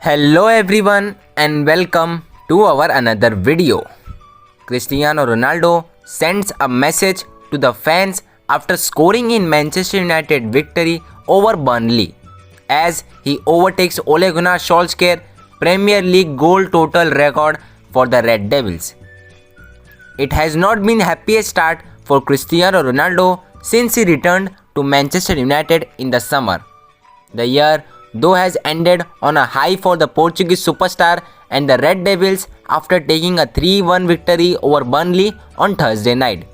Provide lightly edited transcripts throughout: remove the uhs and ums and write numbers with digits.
Hello everyone and welcome to our another video. Cristiano Ronaldo sends a message to the fans after scoring in Manchester United victory over Burnley as he overtakes Ole Gunnar Solskjaer Premier League goal total record for the Red Devils. It has not been happiest start for Cristiano Ronaldo since he returned to Manchester United in the summer. The year though has ended on a high for the Portuguese superstar and the Red Devils after taking a 3-1 victory over Burnley on Thursday night.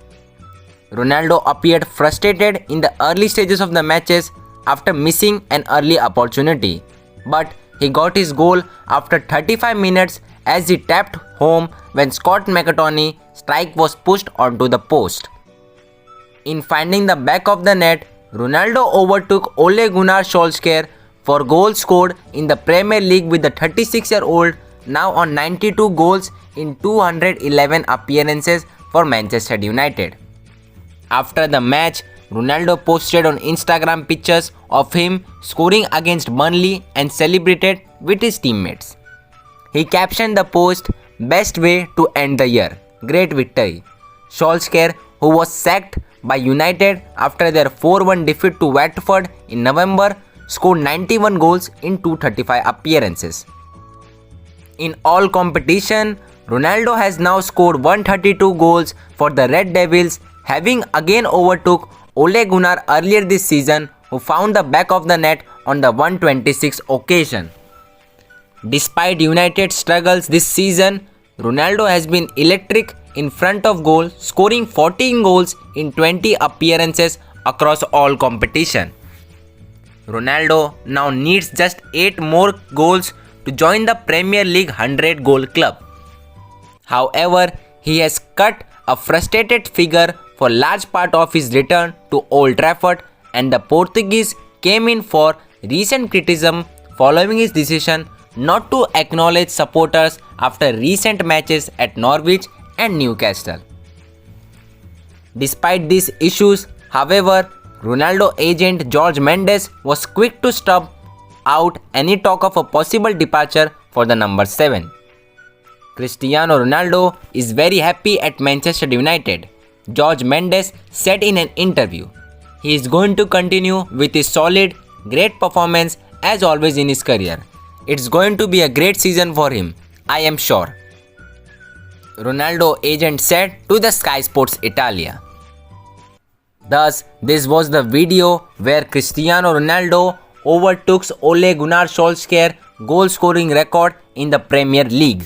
Ronaldo appeared frustrated in the early stages of the matches after missing an early opportunity, but he got his goal after 35 minutes as he tapped home when Scott McTominay's strike was pushed onto the post. In finding the back of the net, Ronaldo overtook Ole Gunnar Solskjaer for goals scored in the Premier League with the 36-year-old now on 92 goals in 211 appearances for Manchester United. After the match, Ronaldo posted on Instagram pictures of him scoring against Burnley and celebrated with his teammates. He captioned the post, "Best way to end the year. Great victory." Solskjaer, who was sacked by United after their 4-1 defeat to Watford in November, scored 91 goals in 235 appearances. In all competition, Ronaldo has now scored 132 goals for the Red Devils, having again overtook Ole Gunnar earlier this season, who found the back of the net on the 126th occasion. Despite United's struggles this season, Ronaldo has been electric in front of goal, scoring 14 goals in 20 appearances across all competition. Ronaldo now needs just 8 more goals to join the Premier League 100 goal club. However, he has cut a frustrated figure for large part of his return to Old Trafford, and the Portuguese came in for recent criticism following his decision not to acknowledge supporters after recent matches at Norwich and Newcastle. Despite these issues, however, Ronaldo agent Jorge Mendes was quick to stop out any talk of a possible departure for the number 7. Cristiano Ronaldo is very happy at Manchester United, Jorge Mendes said in an interview. He is going to continue with his solid, great performance as always in his career. It's going to be a great season for him, I am sure, Ronaldo agent said to the Sky Sports Italia. Thus, this was the video where Cristiano Ronaldo overtook Ole Gunnar Solskjaer goal scoring record in the Premier League.